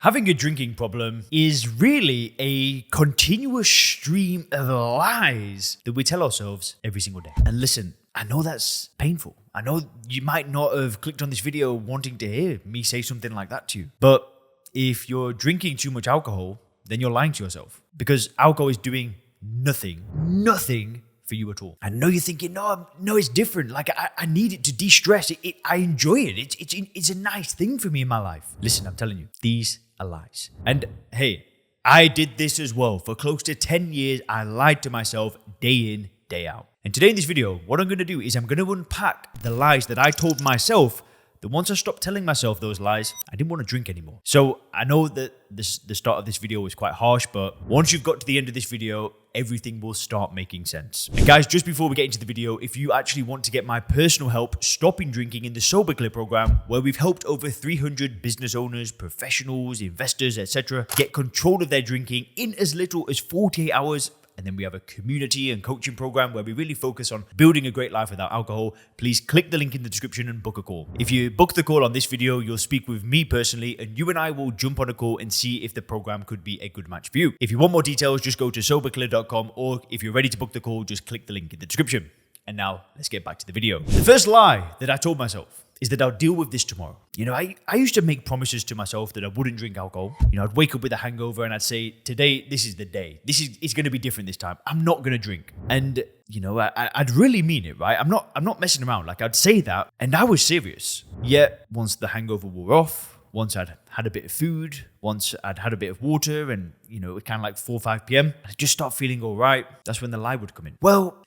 Having a drinking problem is really a continuous stream of lies that we tell ourselves every single day. And listen, I know that's painful. I know you might not have clicked on this video wanting to hear me say something like that to you. But if you're drinking too much alcohol, then you're lying to yourself. Because alcohol is doing nothing for you at all. I know you're thinking, no, it's different. Like I need it to de-stress. I enjoy it. It's a nice thing for me in my life. Listen, I'm telling you, these are lies. And hey, I did this as well. For close to 10 years, I lied to myself day in, day out. And today in this video, what I'm going to do is I'm going to unpack the lies that I told myself that once I stopped telling myself those lies, I didn't want to drink anymore. So I know that the start of this video was quite harsh, but once you've got to the end of this video, everything will start making sense. And guys, just before we get into the video, if you actually want to get my personal help stopping drinking in the Sober Clear program, where we've helped over 300 business owners, professionals, investors, etc., get control of their drinking in as little as 48 hours, and then we have a community and coaching program where we really focus on building a great life without alcohol, please click the link in the description and book a call. If you book the call on this video, you'll speak with me personally, and you and I will jump on a call and see if the program could be a good match for you. If you want more details, just go to soberclear.com, or if you're ready to book the call, just click the link in the description. And now let's get back to the video. The first line that I told myself is that I'll deal with this tomorrow. You know, I used to make promises to myself that I wouldn't drink alcohol. You know, I'd wake up with a hangover and I'd say, today, this is the day. It's going to be different this time. I'm not going to drink. And, you know, I'd really mean it, right? I'm not messing around. Like, I'd say that and I was serious. Yet, once the hangover wore off, once I'd had a bit of food, once I'd had a bit of water, and, you know, it was kind of like 4 or 5 p.m., I'd just start feeling all right. That's when the lie would come in. Well,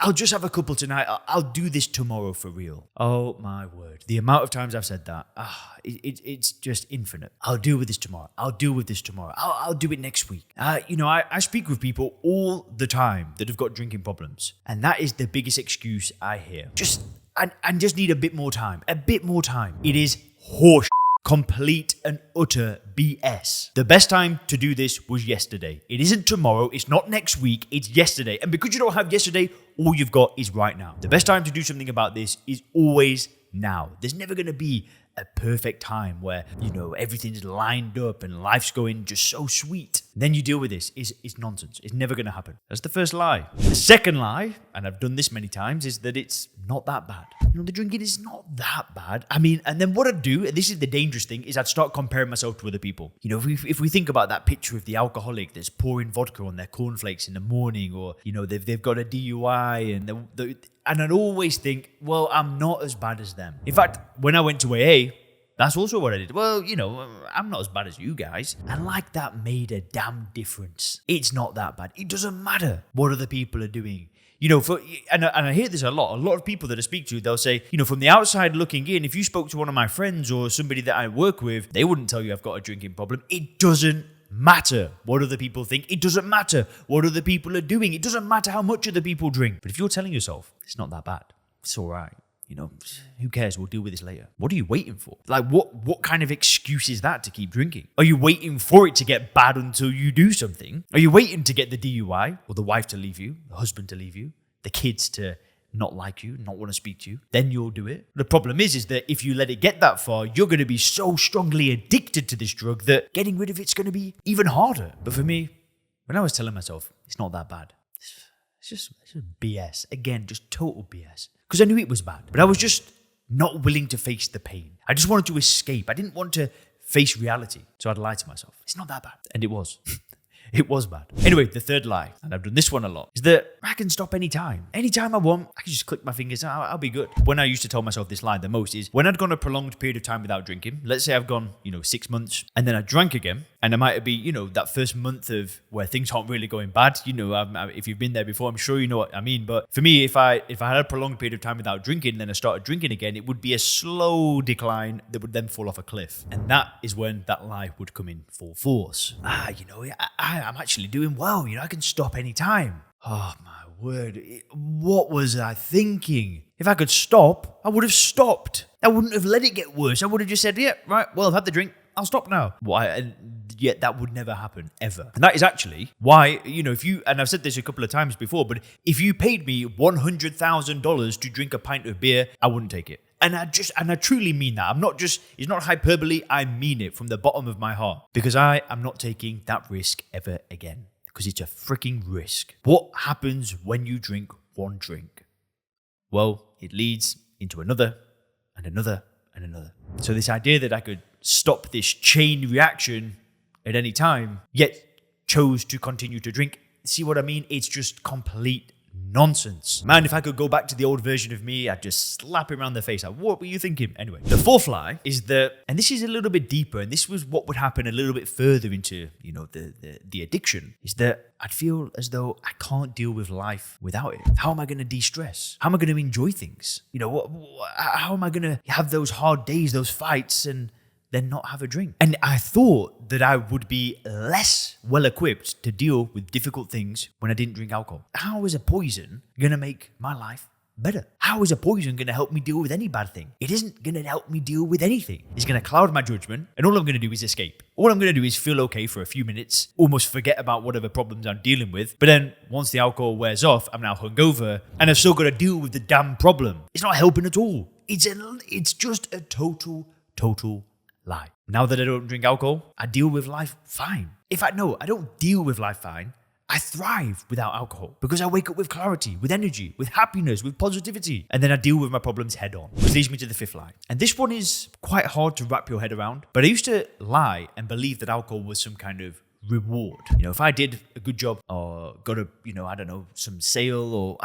I'll just have a couple tonight. I'll do this tomorrow for real. Oh my word. The amount of times I've said that, it's just infinite. I'll deal with this tomorrow. I'll deal with this tomorrow. I'll do it next week. You know, I speak with people all the time that have got drinking problems. And that is the biggest excuse I hear. I just need a bit more time. A bit more time. It is horse. Complete and utter BS. The best time to do this was yesterday. It isn't tomorrow. It's not next week. It's yesterday. And because you don't have yesterday, all you've got is right now. The best time to do something about this is always now. There's never going to be a perfect time where, you know, everything's lined up and life's going just so sweet. Then you deal with this. It's nonsense. It's never going to happen. That's the first lie. The second lie, and I've done this many times, is that it's not that bad. You know, the drinking is not that bad. I mean, and then what I'd do, and this is the dangerous thing, is I'd start comparing myself to other people. You know, if we think about that picture of the alcoholic that's pouring vodka on their cornflakes in the morning, or, you know, they've got a DUI, and I'd always think, well, I'm not as bad as them. In fact, when I went to AA, that's also what I did. Well, you know, I'm not as bad as you guys. And like that made a damn difference. It's not that bad. It doesn't matter what other people are doing. You know, and I hear this a lot. A lot of people that I speak to, they'll say, you know, from the outside looking in, if you spoke to one of my friends or somebody that I work with, they wouldn't tell you I've got a drinking problem. It doesn't matter what other people think. It doesn't matter what other people are doing. It doesn't matter how much other people drink. But if you're telling yourself, it's not that bad, it's all right. You know, who cares? We'll deal with this later. What are you waiting for? Like, what kind of excuse is that to keep drinking? Are you waiting for it to get bad until you do something? Are you waiting to get the DUI, or the wife to leave you, the husband to leave you, the kids to not like you, not want to speak to you? Then you'll do it. The problem is that if you let it get that far, you're going to be so strongly addicted to this drug that getting rid of it's going to be even harder. But for me, when I was telling myself, it's not that bad, it's just BS. Again, just total BS. Because I knew it was bad, but I was just not willing to face the pain. I just wanted to escape. I didn't want to face reality. So I'd lie to myself. It's not that bad. And it was. It was bad. Anyway, the third lie, and I've done this one a lot, is that I can stop anytime. Anytime I want, I can just click my fingers, I'll be good. When I used to tell myself this lie the most is when I'd gone a prolonged period of time without drinking, let's say I've gone, 6 months, and then I drank again, and it might be, that first month of where things aren't really going bad. If you've been there before, I'm sure you know what I mean. But for me, if I had a prolonged period of time without drinking, and then I started drinking again, it would be a slow decline that would then fall off a cliff. And that is when that lie would come in full force. I'm actually doing well. I can stop anytime. Oh my word. What was I thinking? If I could stop, I would have stopped. I wouldn't have let it get worse. I would have just said, yeah, right, well, I've had the drink. I'll stop now. And yet that would never happen, ever. And that is actually why, and I've said this a couple of times before, but if you paid me $100,000 to drink a pint of beer, I wouldn't take it. And I truly mean that. It's not hyperbole. I mean it from the bottom of my heart, because I am not taking that risk ever again, because it's a freaking risk. What happens when you drink one drink? Well, it leads into another and another and another. So this idea that I could stop this chain reaction at any time, yet chose to continue to drink, see what I mean? It's just complete nonsense. Man, if I could go back to the old version of me, I'd just slap him around the face. Like, what were you thinking? Anyway, the fourth lie is that, and this is a little bit deeper, and this was what would happen a little bit further into, the addiction, is that I'd feel as though I can't deal with life without it. How am I going to de-stress? How am I going to enjoy things? How am I going to have those hard days, those fights, and then not have a drink? And I thought that I would be less well equipped to deal with difficult things when I didn't drink alcohol. How is a poison going to make my life better? How is a poison going to help me deal with any bad thing? It isn't going to help me deal with anything. It's going to cloud my judgment, and all I'm going to do is escape. All I'm going to do is feel okay for a few minutes, almost forget about whatever problems I'm dealing with. But then once the alcohol wears off, I'm now hungover, and I've still got to deal with the damn problem. It's not helping at all. It's just a total lie. Now that I don't drink alcohol, I deal with life fine. I don't deal with life fine. I thrive without alcohol, because I wake up with clarity, with energy, with happiness, with positivity. And then I deal with my problems head on, which leads me to the fifth lie. And this one is quite hard to wrap your head around, but I used to lie and believe that alcohol was some kind of reward. If I did a good job or got some sale, or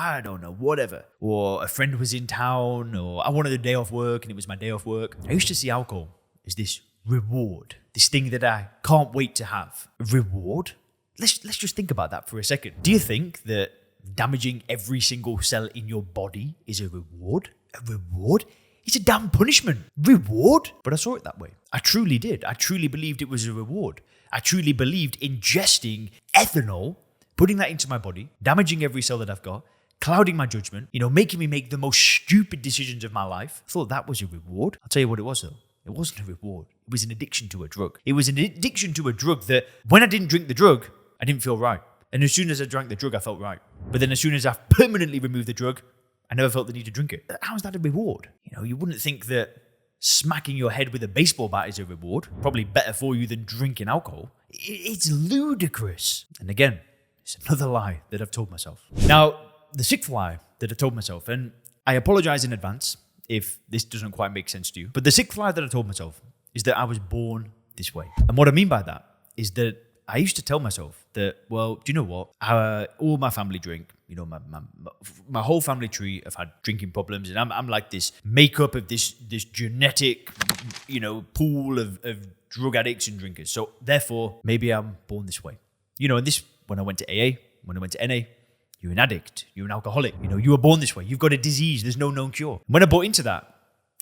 whatever, or a friend was in town, or I wanted a day off work and it was my day off work, I used to see alcohol as this reward, this thing that I can't wait to have. A reward? Let's just think about that for a second. Do you think that damaging every single cell in your body is a reward? A reward? It's a damn punishment. Reward? But I saw it that way. I truly did. I truly believed it was a reward. I truly believed ingesting ethanol, putting that into my body, damaging every cell that I've got, clouding my judgment, making me make the most stupid decisions of my life. I thought that was a reward. I'll tell you what it was though. It wasn't a reward. It was an addiction to a drug. It was an addiction to a drug that when I didn't drink the drug, I didn't feel right. And as soon as I drank the drug, I felt right. But then as soon as I permanently removed the drug, I never felt the need to drink it. How is that a reward? You wouldn't think that smacking your head with a baseball bat is a reward. Probably better for you than drinking alcohol. It's ludicrous. And again, it's another lie that I've told myself. Now, the sixth lie that I've told myself, and I apologize in advance if this doesn't quite make sense to you, but the sixth lie that I told myself is that I was born this way. And what I mean by that is that I used to tell myself that, well, do you know what? All my family drink. My whole family tree have had drinking problems, and I'm like this makeup of this genetic, pool of drug addicts and drinkers. So therefore, maybe I'm born this way. And this, when I went to AA, when I went to NA, you're an addict, you're an alcoholic. You were born this way. You've got a disease. There's no known cure. When I bought into that,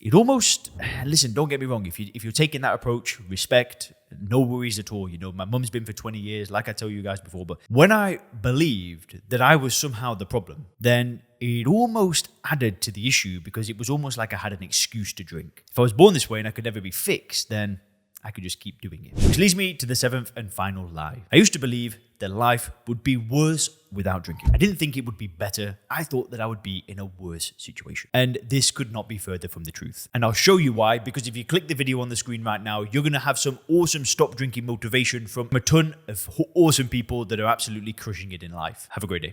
it almost, listen, don't get me wrong. If you're taking that approach, respect, no worries at all. My mum's been for 20 years, like I tell you guys before. But when I believed that I was somehow the problem, then it almost added to the issue, because it was almost like I had an excuse to drink. If I was born this way and I could never be fixed, then I could just keep doing it. Which leads me to the seventh and final lie. I used to believe that life would be worse without drinking. I didn't think it would be better. I thought that I would be in a worse situation. And this could not be further from the truth. And I'll show you why, because if you click the video on the screen right now, you're going to have some awesome stop drinking motivation from a ton of awesome people that are absolutely crushing it in life. Have a great day.